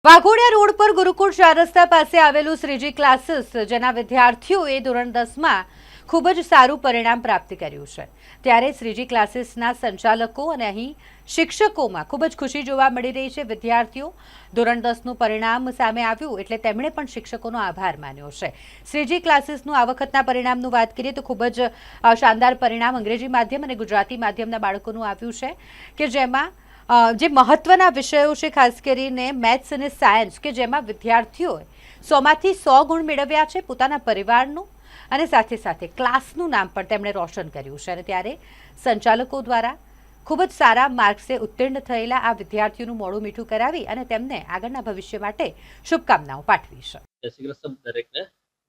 Waghodia road પર ગુરુકુળ 4 રસ્તા પાસે આવેલું શ્રીજી ક્લાસીસ જેના વિદ્યાર્થીઓએ ધોરણ 10માં ખૂબ જ સારું પરિણામ પ્રાપ્ત કર્યું છે ત્યારે શ્રીજી ક્લાસીસના સંચાલકો અને અહીં શિક્ષકોમાં ખૂબ જ ખુશી જોવા મળી રહી છે। વિદ્યાર્થીઓ ધોરણ 10નું પરિણામ સામે આવ્યું એટલે તેમણે પણ શિક્ષકોનો આભાર માન્યો છે। શ્રીજી ક્લાસીસનું આ વખતના પરિણામનું વાત કરીએ તો ખૂબ જ શાનદાર પરિણામ અંગ્રેજી માધ્યમ અને ગુજરાતી માધ્યમના બાળકોનું આવ્યું છે કે જેમાં જે મહત્વના વિષયો છે ખાસ કરીને મેથ્સ અને સાયન્સ કે જેમાં વિદ્યાર્થીઓએ 100માંથી 100 ગુણ મેળવ્યા છે। પોતાના પરિવારનું અને સાથે સાથે ક્લાસનું નામ પણ તેમણે રોશન કર્યું છે અને ત્યારે સંચાલકો દ્વારા ખૂબ જ સારા માર્ક્સે ઉત્તીર્ણ થયેલા આ વિદ્યાર્થીઓનું મોઢું મીઠું કરાવી અને તેમને આગળના ભવિષ્ય માટે શુભકામનાઓ પાઠવી છે। જય શ્રી કૃષ્ણ દરેકને।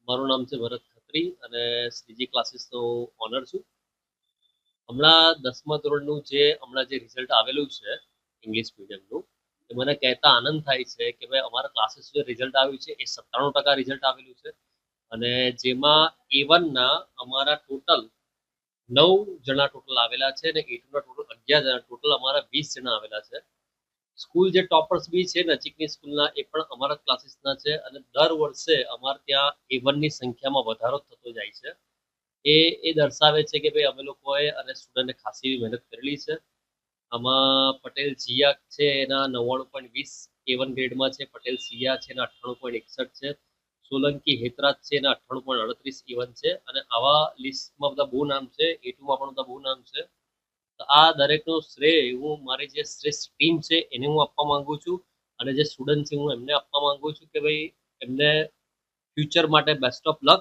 મારું નામ છે ભરત ખત્રી અને શ્રીજી ક્લાસીસનો ઓનર છું। હમણાં 10મા ધોરણનું હમણાં જે રિઝલ્ટ આવેલું છે ઇંગ્લિશ મીડિયમનું એ મને કહેતા આનંદ થાય છે કે ભાઈ અમારા ક્લાસીસ જે રિઝલ્ટ આવ્યું છે એ 97% રિઝલ્ટ આવેલું છે અને જેમાં A1ના અમારા ટોટલ 9 જણા ટોટલ આવેલા છે અને A2ના ટોટલ 11 જણા ટોટલ અમારા 20 જણા આવેલા છે। સ્કૂલ જે ટોપર્સ બી છે નજીકની સ્કૂલના એ પણ અમારા ક્લાસીસના છે અને દર વર્ષે અમારે ત્યાં A1ની સંખ્યામાં વધારો થતો જાય છે। એ દર્શાવે છે કે ભાઈ અમે લોકોએ અને સ્ટુડન્ટે ખાસી મહેનત કરેલી છે। આમાં પટેલ જીયા છે એના 99.20 A1 ગ્રેડમાં છે, પટેલ સિયા છે એના 98.61 છે, સોલંકી હેતરાજ છે એના 98.38 A1 છે અને આવા લિસ્ટમાં બધા બહુ નામ છે। A2માં પણ બધા બહુ નામ છે। તો આ દરેકનો શ્રેય હું મારી જે શ્રેષ્ઠ ટીમ છે એને હું આપવા માંગુ છું અને જે સ્ટુડન્ટ છે હું એમને આપવા માંગુ છું કે ભાઈ એમને ફ્યુચર માટે બેસ્ટ ઓફ લક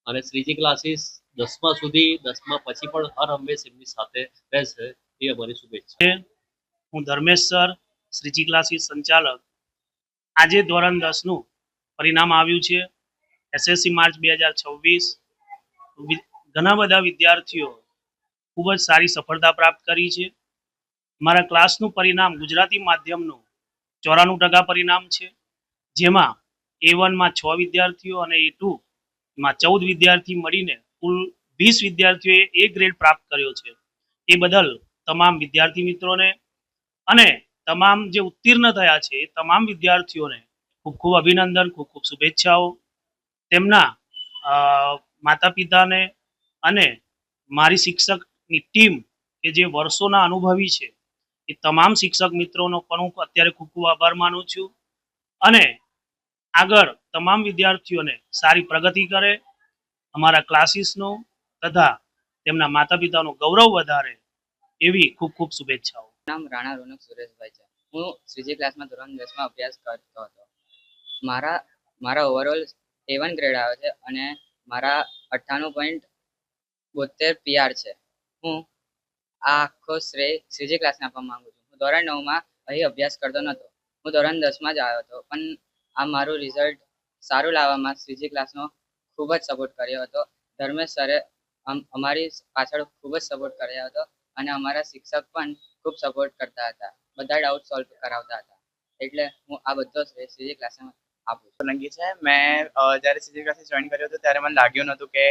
અને શ્રીજી ક્લાસીસ 10મા સુધી 10મા પછી પણ હર હંમેશ એમની સાથે રહેશે એ અમારી શુભેચ્છા। હું ધર્મેશ સર, શ્રીજી ક્લાસીસ સંચાલક। આજે ધોરણ 10નું પરિણામ આવ્યું છે। SSC માર્ચ 2026 ઘણા બધા વિદ્યાર્થીઓ ખૂબ જ સારી સફળતા પ્રાપ્ત કરી છે। મારા ક્લાસનું પરિણામ ગુજરાતી માધ્યમનું 94% પરિણામ છે, જેમાં A1માં 6 વિદ્યાર્થીઓ અને A2માં 14 વિદ્યાર્થી મળીને કુલ 20 વિદ્યાર્થીઓએ A ગ્રેડ પ્રાપ્ત કર્યો છે। એ બદલ તમામ વિદ્યાર્થી મિત્રોને અને તમામ જે ઉત્તીર્ણ થયા છે એ તમામ વિદ્યાર્થીઓને ખૂબ ખૂબ અભિનંદન, ખૂબ ખૂબ શુભેચ્છાઓ। તેમના માતા પિતાને અને મારી શિક્ષકની ટીમ કે જે વર્ષોના અનુભવી છે એ તમામ શિક્ષક મિત્રોનો પણ હું અત્યારે ખૂબ ખૂબ આભાર માનું છું અને આગળ તમામ વિદ્યાર્થીઓને સારી પ્રગતિ કરે, અમારા ક્લાસીસનો તથા તેમના માતા પિતાનું ગૌરવ વધારે એવી ખૂબ ખૂબ શુભેચ્છાઓ। નામ રાણા રોનક સુરેશભાઈ છે। હું શ્રીજી ક્લાસમાં ધોરણ 10માં અભ્યાસ કરતો હતો। મારા ઓવરઓલ A1 ગ્રેડ આવ્યો છે અને મારા 98.72 PR છે। હું આ આખો શ્રેય શ્રીજી ક્લાસને આપવા માંગુ છું। હું ધોરણ 9માં અહીં અભ્યાસ કરતો નહોતો, હું ધોરણ 10માં જ આવ્યો હતો, પણ આ મારું રિઝલ્ટ સારું લાવવામાં શ્રીજી ક્લાસનો ખૂબ જ સપોર્ટ કર્યો હતો। ધર્મેશ સરે અમારી પાછળ ખૂબ જ સપોર્ટ કર્યો હતો અને અમારા શિક્ષક પણ ખૂબ સપોર્ટ કરતા હતા, બધા ડાઉટ સોલ્વ કરાવતા હતા, એટલે હું આ બધો શ્રેય શ્રીજી ક્લાસમાં આપું છું। સોલંકી છે। મેં જ્યારે શ્રીજી ક્લાસીસ જોઈન કર્યો હતો ત્યારે મને લાગ્યું નહોતું કે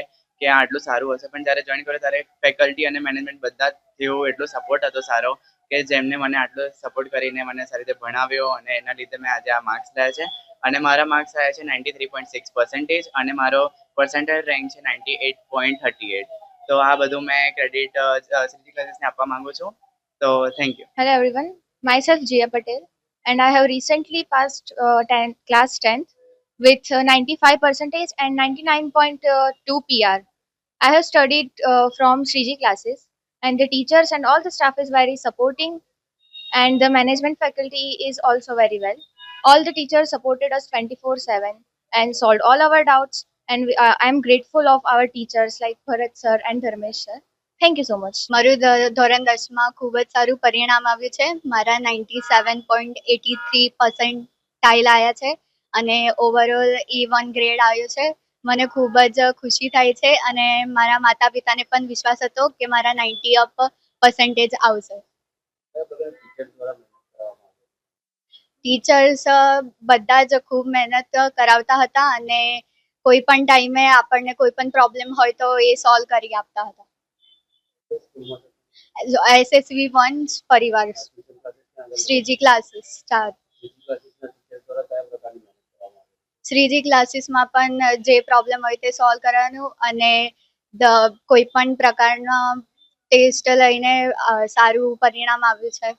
આટલું સારું હશે, પણ જ્યારે જોઈન કર્યો ત્યારે ફેકલ્ટી અને મેનેજમેન્ટ બધા તેઓ એટલો સપોર્ટ હતો સારો કે જેમને મને આટલો સપોર્ટ કરીને મને સારી રીતે ભણાવ્યો અને એના લીધે મેં આજે આ માર્ક્સ લાવ્યા છે અને મારા માર્ક્સ આવ્યા છે 93.6% અને મારો પર્સન્ટાઇલ રેન્ક છે 98.38। તો આ બધું મેં ક્રેડિટ શ્રીજી ક્લાસીસને આપવા માંગુ છું। તો thank you. Hello everyone, myself Jia Patel and I have recently passed class 10th with 95% and 99.2 PR. I have studied from Sriji classes and the teachers and all the staff is very supporting and the management faculty is also very well. All the teachers supported us 24/7 and solved all our doubts and I am grateful of our teachers like Bharat sir and Dharmesh sir. Thank you so much. મારું ધોરણ 10માં ખૂબ જ સારું પરિણામ આવ્યું છે। મારા 97.83% આવ્યા છે અને ઓવરઓલ A1 ગ્રેડ આવ્યો છે। મને ખૂબ જ ખુશી થાય છે અને મારા માતા પિતાને પણ વિશ્વાસ હતો કે મારા 90% આવશે। ટીચર્સ બધા જ ખૂબ મહેનત કરાવતા હતા અને કોઈ પણ ટાઈમે આપણને કોઈ પણ પ્રોબ્લેમ હોય તો એ સોલ્વ કરી આપતા હતા। SSV 1 પરિવાર, શ્રીજી ક્લાસીસ 4। શ્રીજી ક્લાસીસમાં પણ જે પ્રોબ્લેમ હોય તે સોલ્વ કરવાનું અને કોઈ પણ પ્રકારના ટેસ્ટ લઈને સારું પરિણામ આવ્યું છે.